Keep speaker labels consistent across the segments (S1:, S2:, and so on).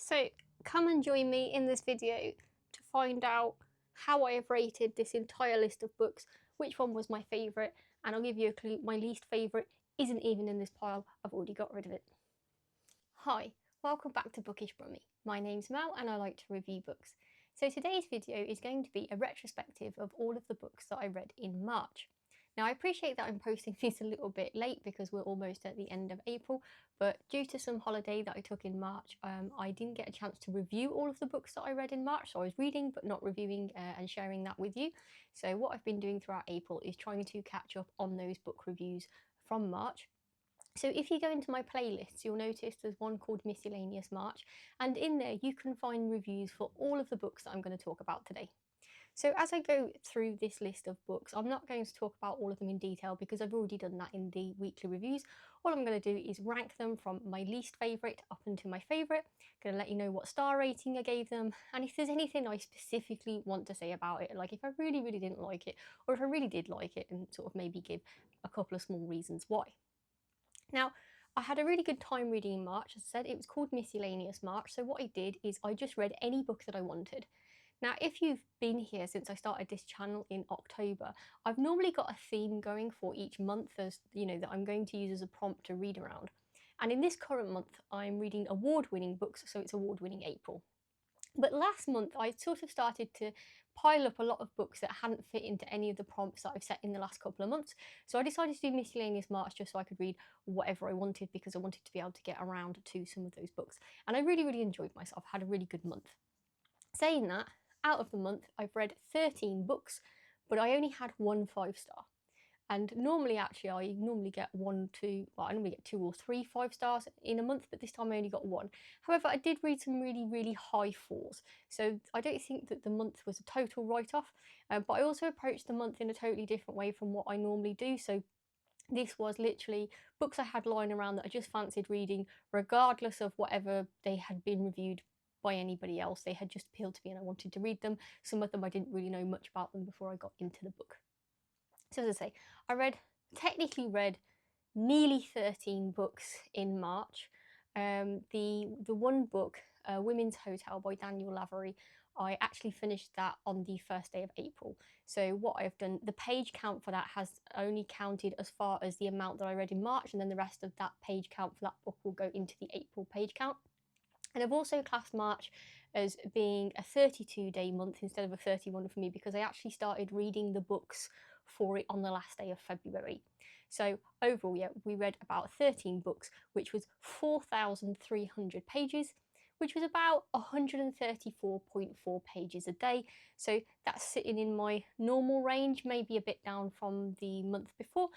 S1: So come and join me in this video to find out how I have rated this entire list of books, which one was my favourite, and I'll give you a clue, my least favourite isn't even in this pile, I've already got rid of it. Hi, welcome back to Bookish Brummy. My name's Mel and I like to review books. So today's video is going to be a retrospective of all of the books that I read in March. Now I appreciate that I'm posting this a little bit late because we're almost at the end of April, but due to some holiday that I took in March, I didn't get a chance to review all of the books that I read in March, so I was reading but not reviewing and sharing that with you. So what I've been doing throughout April is trying to catch up on those book reviews from March. So if you go into my playlists, you'll notice there's one called Miscellaneous March, and in there you can find reviews for all of the books that I'm going to talk about today. So as I go through this list of books, I'm not going to talk about all of them in detail because I've already done that in the weekly reviews. All I'm going to do is rank them from my least favourite up into my favourite. I'm going to let you know what star rating I gave them, and if there's anything I specifically want to say about it, like if I really didn't like it, or if I really did like it, and sort of maybe give a couple of small reasons why. Now, I had a really good time reading in March. As I said, it was called Miscellaneous March. So what I did is I just read any book that I wanted. Now, if you've been here since I started this channel in October, I've normally got a theme going for each month, as you know, that I'm going to use as a prompt to read around. And in this current month, I'm reading award-winning books, so it's award-winning April. But last month, I sort of started to pile up a lot of books that hadn't fit into any of the prompts that I've set in the last couple of months. So I decided to do Miscellaneous March just so I could read whatever I wanted because I wanted to be able to get around to some of those books. And I really enjoyed myself, had a really good month. Saying that, out of the month, I've read 13 books, but I only had one 5-star. And normally, actually, I normally get I normally get 2 or 3 5-stars in a month, but this time I only got one. However, I did read some really high 4s, so I don't think that the month was a total write-off, but I also approached the month in a totally different way from what I normally do. So this was literally books I had lying around that I just fancied reading, regardless of whatever they had been reviewed by anybody else. They had just appealed to me and I wanted to read them. Some of them I didn't really know much about them before I got into the book. So as I say, I technically read nearly 13 books in March. The one book, Women's Hotel by Daniel Lavery, I actually finished that on the first day of April. So what I've done, the page count for that has only counted as far as the amount that I read in March, and then the rest of that page count for that book will go into the April page count. And I've also classed March as being a 32-day month instead of a 31 for me because I actually started reading the books for it on the last day of February. So overall, yeah, we read about 13 books, which was 4,300 pages, which was about 134.4 pages a day. So that's sitting in my normal range, maybe a bit down from the month before,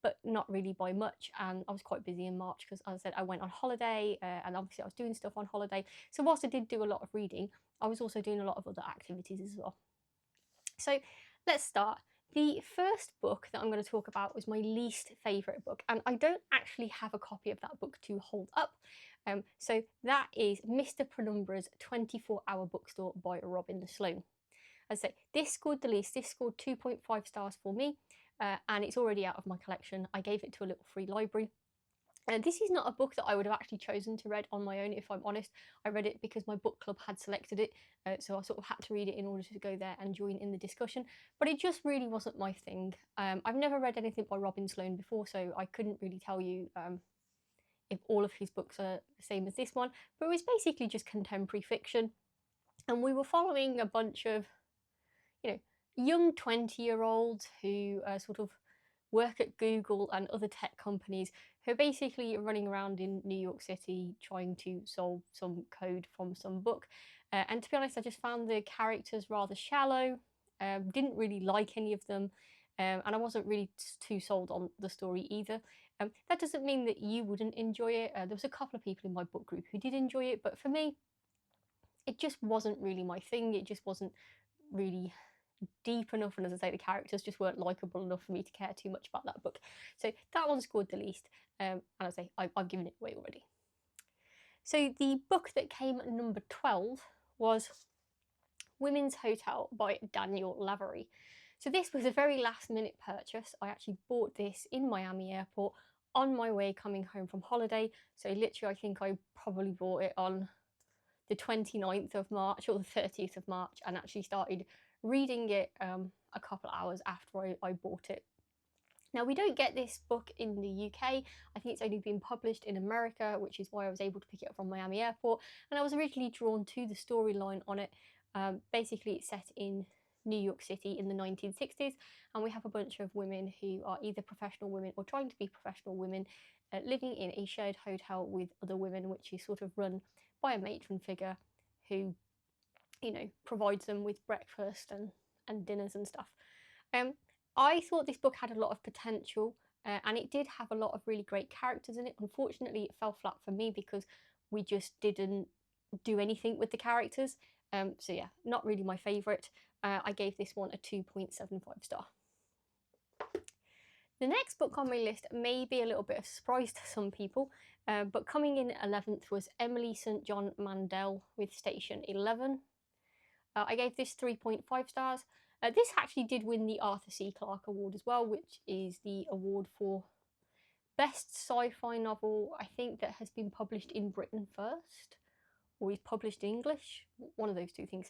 S1: but not really by much. And I was quite busy in March because, as I said, I went on holiday and obviously I was doing stuff on holiday. So whilst I did do a lot of reading, I was also doing a lot of other activities as well. So let's start. The first book that I'm going to talk about was my least favourite book, and I don't actually have a copy of that book to hold up. So that is Mr. Penumbra's 24-Hour Bookstore by Robin Sloane. As I say, this scored the least. This scored 2.5 stars for me, and it's already out of my collection. I gave it to a little free library. This is not a book that I would have actually chosen to read on my own, if I'm honest. I read it because my book club had selected it, so I sort of had to read it in order to go there and join in the discussion. But it just really wasn't my thing. I've never read anything by Robin Sloane before, so I couldn't really tell you if all of his books are the same as this one. But it was basically just contemporary fiction, and we were following a bunch of, you know, young 20-year-olds who sort of work at Google and other tech companies who are basically running around in New York City trying to solve some code from some book. And to be honest, I just found the characters rather shallow, didn't really like any of them, and I wasn't really too sold on the story either. That doesn't mean that you wouldn't enjoy it. There was a couple of people in my book group who did enjoy it, but for me, it just wasn't really my thing. It just wasn't really deep enough, and as I say, the characters just weren't likable enough for me to care too much about that book. So that one scored the least, and I say I've given it away already. So the book that came at number 12 was Women's Hotel by Daniel Lavery. So this was a very last minute purchase. I actually bought this in Miami airport on my way coming home from holiday. So literally I think I probably bought it on the 29th of March or the 30th of March, and actually started reading it a couple of hours after I bought it. Now, we don't get this book in the UK. I think it's only been published in America, which is why I was able to pick it up from Miami Airport. And I was originally drawn to the storyline on it. Basically, it's set in New York City in the 1960s, and we have a bunch of women who are either professional women or trying to be professional women living in a shared hotel with other women, which is sort of run by a matron figure who, you know, provides them with breakfast and dinners and stuff. I thought this book had a lot of potential, and it did have a lot of really great characters in it. Unfortunately, it fell flat for me because we just didn't do anything with the characters. So yeah, not really my favourite. I gave this one a 2.75 star. The next book on my list may be a little bit of a surprise to some people, but coming in 11th was Emily St. John Mandel with Station 11. I gave this 3.5 stars. This actually did win the Arthur C. Clarke Award as well, which is the award for best sci-fi novel, I think, that has been published in Britain first, or is published in English, one of those two things.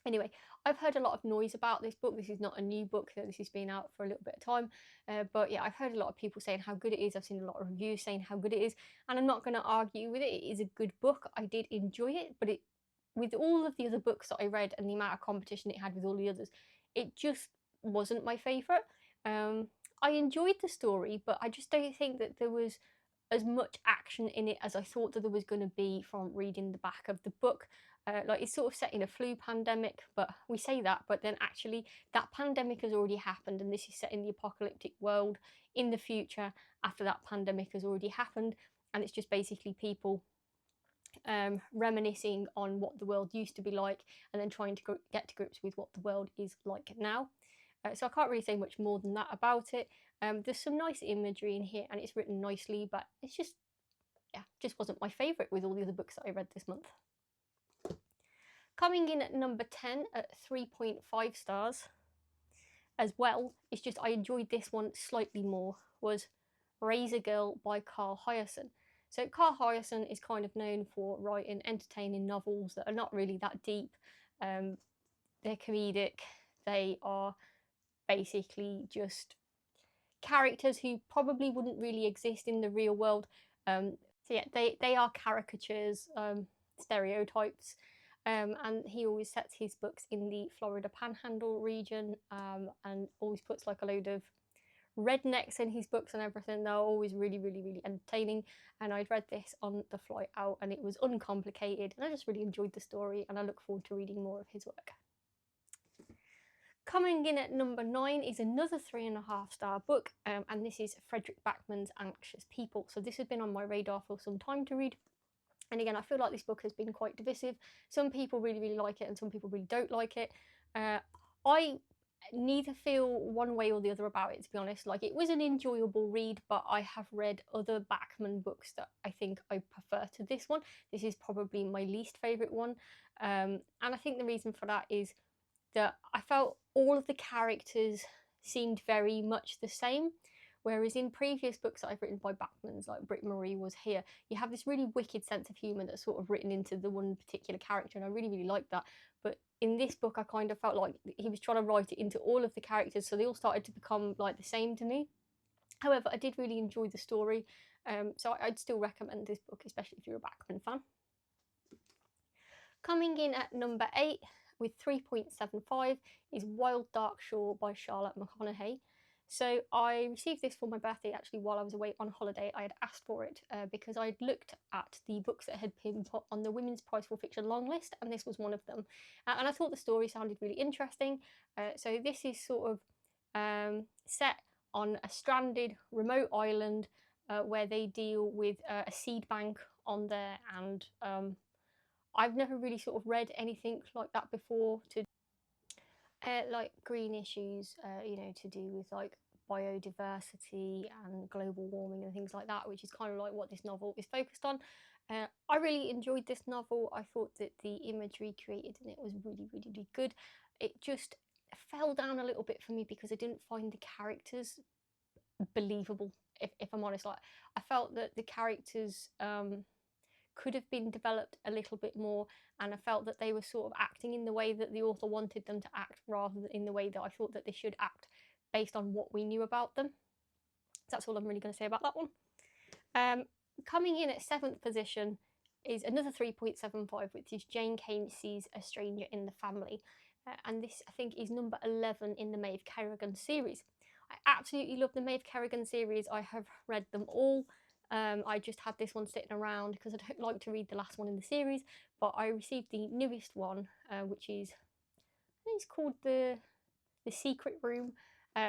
S1: Anyway, I've heard a lot of noise about this book. This is not a new book, this has been out for a little bit of time. But yeah, I've heard a lot of people saying how good it is. I've seen a lot of reviews saying how good it is, and I'm not going to argue with it. It is a good book. I did enjoy it, but with all of the other books that I read and the amount of competition it had with all the others, it just wasn't my favourite. I enjoyed the story, but I just don't think that there was as much action in it as I thought that there was going to be from reading the back of the book. Like, it's sort of set in a flu pandemic, but we say that, but then actually that pandemic has already happened, and this is set in the apocalyptic world in the future after that pandemic has already happened, and it's just basically people reminiscing on what the world used to be like, and then trying to get to grips with what the world is like now. So I can't really say much more than that about it. There's some nice imagery in here, and it's written nicely, but it's just, yeah, just wasn't my favourite with all the other books that I read this month. Coming in at number 10 at 3.5 stars as well, it's just I enjoyed this one slightly more, was Razor Girl by Carl Hiaasen. So Carl Hiaasen is kind of known for writing entertaining novels that are not really that deep. They're comedic. They are basically just characters who probably wouldn't really exist in the real world. So yeah, they are caricatures, stereotypes. And he always sets his books in the Florida Panhandle region, and always puts like a load of rednecks in his books and everything. They're always really, really, really entertaining. And I'd read this on the flight out, and it was uncomplicated, and I just really enjoyed the story, and I look forward to reading more of his work. Coming in at number 9 is another 3.5 star book, and this is Fredrik Backman's Anxious People. So this has been on my radar for some time to read. And again, I feel like this book has been quite divisive. Some people really, really like it, and some people really don't like it. I neither feel one way or the other about it, to be honest. Like, it was an enjoyable read, but I have read other Backman books that I think I prefer to this one. This is probably my least favourite one. And I think the reason for that is that I felt all of the characters seemed very much the same. Whereas in previous books that I've written by Backmans, like Britt Marie was here, you have this really wicked sense of humour that's sort of written into the one particular character, and I really, really liked that. But in this book, I kind of felt like he was trying to write it into all of the characters, so they all started to become like the same to me. However, I did really enjoy the story, so I'd still recommend this book, especially if you're a Backman fan. Coming in at number 8 with 3.75 is Wild Dark Shore by Charlotte McConaughey. So I received this for my birthday actually while I was away on holiday. I had asked for it because I had looked at the books that had been put on the Women's Prize for Fiction long list, and this was one of them. And I thought the story sounded really interesting. So this is sort of set on a stranded remote island where they deal with a seed bank on there, and I've never really sort of read anything like that before, to like green issues, you know, to do with like biodiversity and global warming and things like that, which is kind of like what this novel is focused on. I really enjoyed this novel. I thought that the imagery created in it was really, really, really good. It just fell down a little bit for me because I didn't find the characters believable, if I'm honest. Like, I felt that the characters could have been developed a little bit more, and I felt that they were sort of acting in the way that the author wanted them to act rather than in the way that I thought that they should act based on what we knew about them. That's all I'm really going to say about that one. Coming in at 7th position is another 3.75, which is Jane Kane Sees a Stranger in the Family. And this, I think, is number 11 in the Maeve Kerrigan series. I absolutely love the Maeve Kerrigan series. I have read them all. I just had this one sitting around because I don't like to read the last one in the series, but I received the newest one, which is, I think it's called the Secret Room,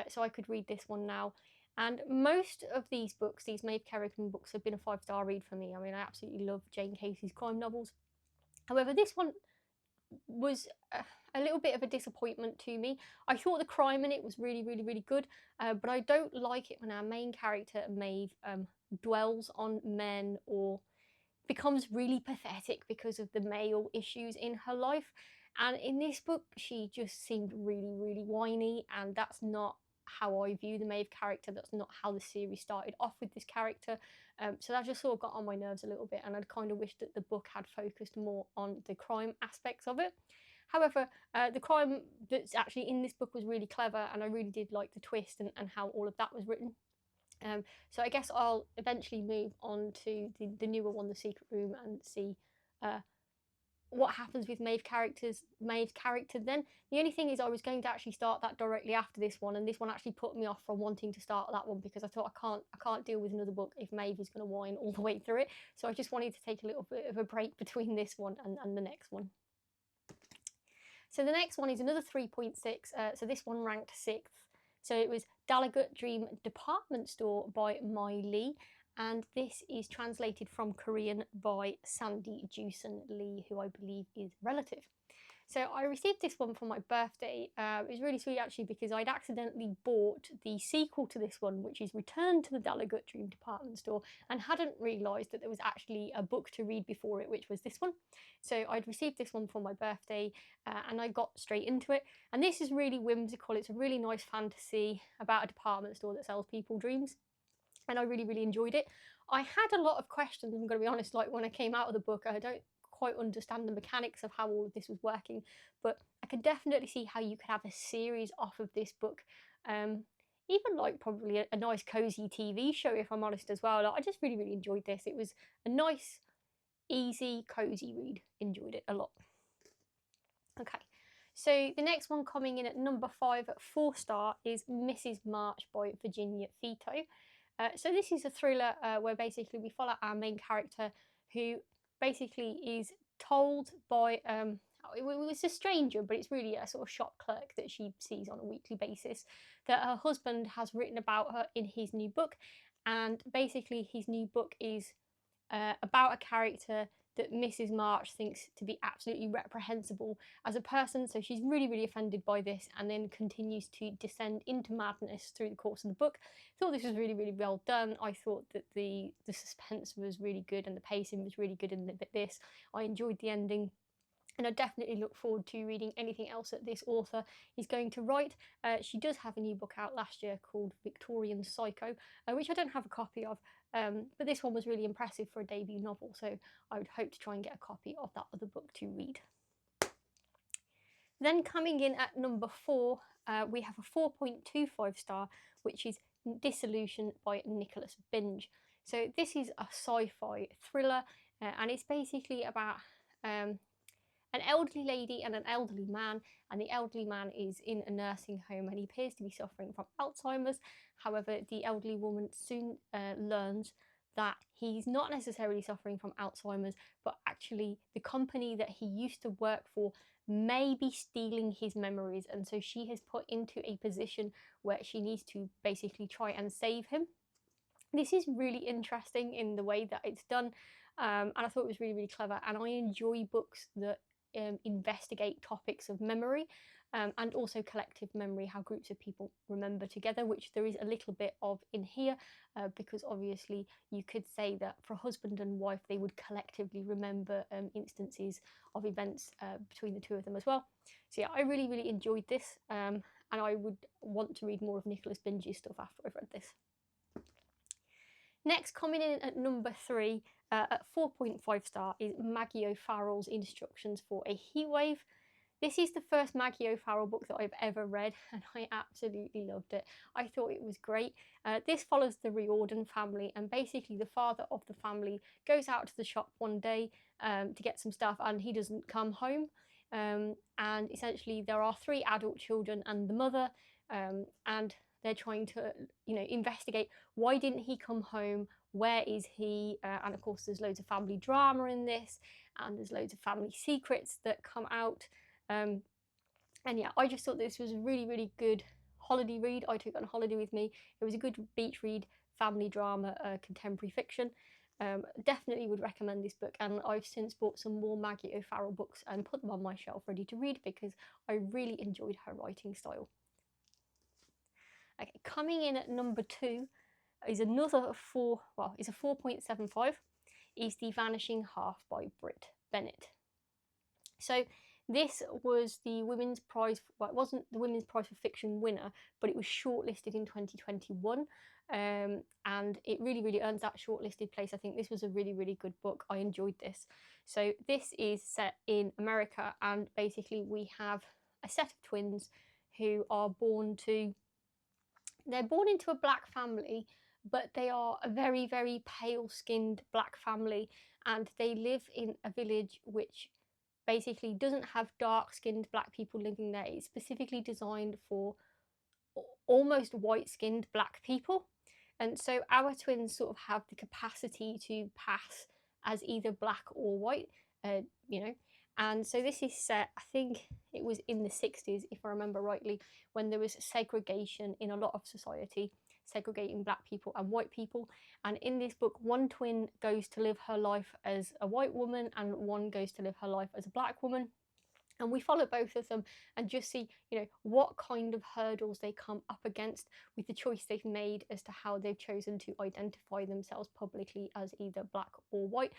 S1: so I could read this one now. And most of these books, these Maeve Kerrigan books, have been a 5-star read for me. I mean, I absolutely love Jane Casey's crime novels. However, this one was a little bit of a disappointment to me. I thought the crime in it was really, really, really good, but I don't like it when our main character, Maeve, dwells on men or becomes really pathetic because of the male issues in her life. And in this book, she just seemed really, really whiny, and that's not how I view the Maeve character. That's not how the series started off with this character. So that just sort of got on my nerves a little bit, and I'd kind of wish that the book had focused more on the crime aspects of it. However, the crime that's actually in this book was really clever, and I really did like the twist and how all of that was written. So I guess I'll eventually move on to the newer one, The Secret Room, and see what happens with Maeve's character then. The only thing is I was going to actually start that directly after this one, and this one actually put me off from wanting to start that one because I thought I can't deal with another book if Maeve is going to whine all the way through it. So I just wanted to take a little bit of a break between this one and the next one. So the next one is another 3.6. So this one ranked 6th. So it was Dalagut Dream Department Store by Mai Lee, and this is translated from Korean by Sandy Jewson Lee, who I believe is relative. So I received this one for my birthday. It was really sweet actually because I'd accidentally bought the sequel to this one, which is Return to the Dalagut Dream Department Store, and hadn't realised that there was actually a book to read before it, which was this one. So I'd received this one for my birthday and I got straight into it. And this is really whimsical. It's a really nice fantasy about a department store that sells people dreams. And I really, really enjoyed it. I had a lot of questions, I'm going to be honest, like when I came out of the book. I don't quite understand the mechanics of how all of this was working, but I can definitely see how you could have a series off of this book. Even like probably a nice cozy TV show, if I'm honest, as well. Like, I just really, really enjoyed this. It was a nice, easy, cozy read. Enjoyed it a lot. Okay, so the next one coming in at number 5 at 4-star is Mrs. March by Virginia Fito. So this is a thriller where basically we follow our main character who basically is told by, it was a stranger, but it's really a sort of shop clerk that she sees on a weekly basis, that her husband has written about her in his new book. And basically his new book is about a character that Mrs. March thinks to be absolutely reprehensible as a person. So she's really, really offended by this and then continues to descend into madness through the course of the book. I thought this was really, really well done. I thought that the suspense was really good and the pacing was really good in this. I enjoyed the ending. And I definitely look forward to reading anything else that this author is going to write. She does have a new book out last year called Victorian Psycho, which I don't have a copy of, but this one was really impressive for a debut novel, so I would hope to try and get a copy of that other book to read. Then coming in at number 4, we have a 4.25 star, which is Dissolution by Nicholas Binge. So this is a sci-fi thriller, and it's basically about an elderly lady and an elderly man, and the elderly man is in a nursing home and he appears to be suffering from Alzheimer's. However, the elderly woman soon learns that he's not necessarily suffering from Alzheimer's, but actually the company that he used to work for may be stealing his memories, and so she has put into a position where she needs to basically try and save him. This is really interesting in the way that it's done, and I thought it was really, really clever, and I enjoy books that investigate topics of memory and also collective memory, how groups of people remember together, which there is a little bit of in here, because obviously you could say that for husband and wife they would collectively remember instances of events between the two of them as well. So yeah, I really, really enjoyed this, and I would want to read more of Nicholas Binge's stuff after I've read this. Next, coming in at number 3, at 4.5 star, is Maggie O'Farrell's Instructions for a Heatwave. This is the first Maggie O'Farrell book that I've ever read, and I absolutely loved it. I thought it was great. This follows the Riordan family, and basically the father of the family goes out to the shop one day to get some stuff, and he doesn't come home. And essentially there are 3 adult children and the mother, and they're trying to, investigate why didn't he come home, where is he, and of course there's loads of family drama in this, and there's loads of family secrets that come out. And yeah, I just thought this was a really, really good holiday read. I took it on holiday with me. It was a good beach read, family drama, contemporary fiction. Definitely would recommend this book, and I've since bought some more Maggie O'Farrell books and put them on my shelf ready to read because I really enjoyed her writing style. Okay, coming in at number 2 is another is a 4.75, is The Vanishing Half by Britt Bennett. So this was the Women's Prize, well, it wasn't the Women's Prize for Fiction winner, but it was shortlisted in 2021. And it really, really earns that shortlisted place. I think this was a really, really good book. I enjoyed this. So this is set in America, and basically we have a set of twins who are they're born into a black family, but they are a very, very pale-skinned black family, and they live in a village which basically doesn't have dark-skinned black people living there. It's specifically designed for almost white-skinned black people. And so our twins sort of have the capacity to pass as either black or white, you know. And so this is set, I think it was in the 60s, if I remember rightly, when there was segregation in a lot of society, segregating black people and white people. And in this book, one twin goes to live her life as a white woman and one goes to live her life as a black woman. And we follow both of them and just see, what kind of hurdles they come up against with the choice they've made as to how they've chosen to identify themselves publicly as either black or white.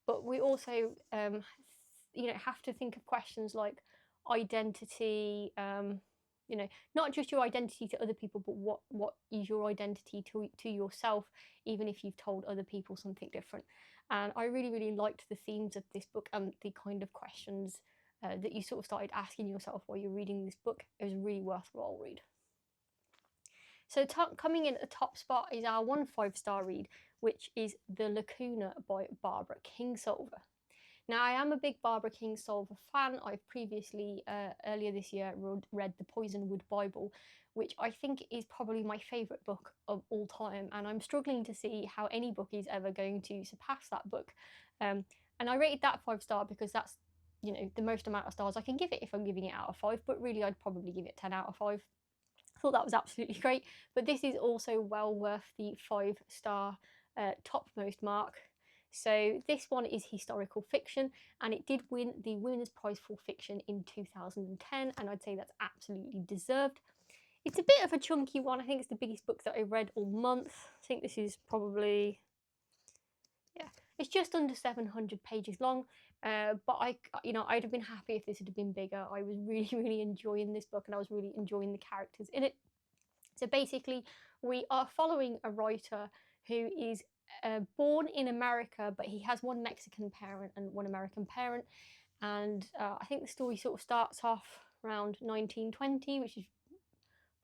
S1: But we also, have to think of questions like identity, not just your identity to other people, but what is your identity to yourself, even if you've told other people something different. And I really, really liked the themes of this book and the kind of questions that you sort of started asking yourself while you're reading this book. It was a really worthwhile read. So coming in at the top spot is our 1 5-star read, which is The Lacuna by Barbara Kingsolver. Now, I am a big Barbara Kingsolver fan. I've previously, earlier this year, read The Poisonwood Bible, which I think is probably my favourite book of all time, and I'm struggling to see how any book is ever going to surpass that book. And I rated that 5-star because that's, the most amount of stars I can give it if I'm giving it out of 5, but really I'd probably give it 10 out of 5. I thought that was absolutely great, but this is also well worth the 5-star topmost mark. So this one is historical fiction, and it did win the Women's Prize for Fiction in 2010, and I'd say that's absolutely deserved. It's a bit of a chunky one. I think it's the biggest book that I've read all month. I think this is probably, it's just under 700 pages long, but I'd have been happy if this had been bigger. I was really, really enjoying this book, and I was really enjoying the characters in it. So basically, we are following a writer who is born in America, but he has one Mexican parent and one American parent. And I think the story sort of starts off around 1920, which is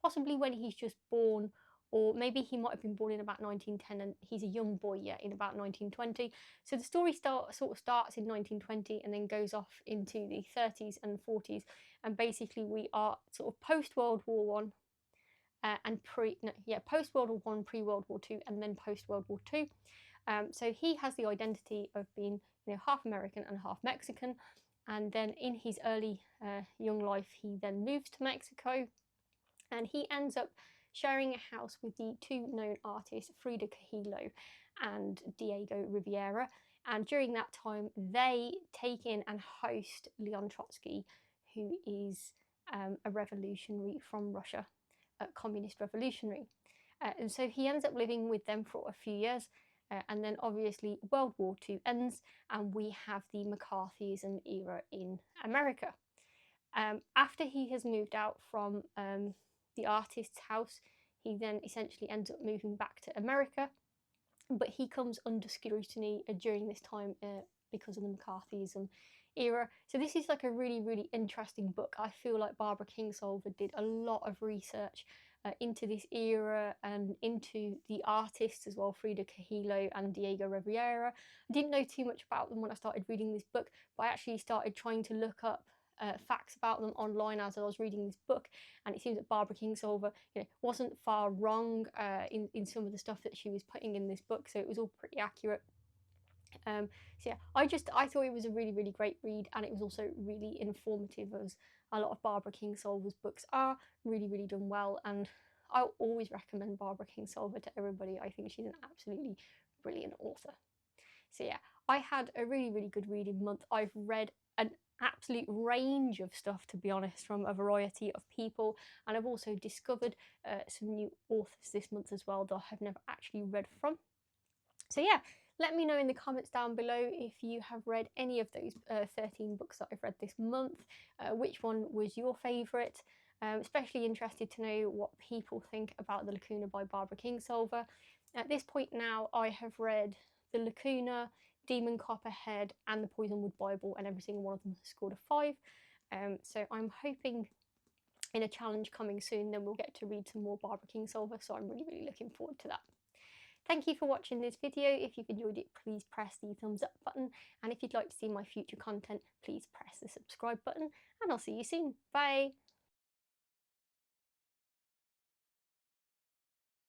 S1: possibly when he's just born, or maybe he might have been born in about 1910 and he's a young boy yet in about 1920. So the story sort of starts in 1920 and then goes off into the 30s and 40s. And basically we are sort of post-World War One and post-World War One, pre-World War Two, and then post-World War Two. So he has the identity of being half American and half Mexican. And then in his early young life, he then moves to Mexico, and he ends up sharing a house with the 2 known artists, Frida Kahlo and Diego Rivera. And during that time, they take in and host Leon Trotsky, who is a revolutionary from Russia, a communist revolutionary. And so he ends up living with them for a few years. And then obviously World War II ends, and we have the McCarthyism era in America. After he has moved out from the artist's house, he then essentially ends up moving back to America. but he comes under scrutiny during this time because of the McCarthyism era. So this is like a really, really interesting book. I feel like Barbara Kingsolver did a lot of research into this era and into the artists as well, Frida Kahlo and Diego Rivera. I didn't know too much about them when I started reading this book, but I actually started trying to look up facts about them online as I was reading this book, and it seems that Barbara Kingsolver, wasn't far wrong in some of the stuff that she was putting in this book, so it was all pretty accurate. So yeah, I thought it was a really, really great read, and it was also really informative, as a lot of Barbara Kingsolver's books are really, really done well, and I always recommend Barbara Kingsolver to everybody. I think she's an absolutely brilliant author. So yeah, I had a really, really good reading month. I've read an absolute range of stuff, to be honest, from a variety of people, and I've also discovered some new authors this month as well that I have never actually read from. So yeah, let me know in the comments down below if you have read any of those 13 books that I've read this month. Which one was your favourite? Especially interested to know what people think about The Lacuna by Barbara Kingsolver. At this point now, I have read The Lacuna, Demon Copperhead and The Poisonwood Bible, and every single one of them has scored a 5. So I'm hoping in a challenge coming soon, then we'll get to read some more Barbara Kingsolver, so I'm really, really looking forward to that. Thank you for watching this video. If you've enjoyed it, please press the thumbs up button, and if you'd like to see my future content, please press the subscribe button, and I'll see you soon. Bye!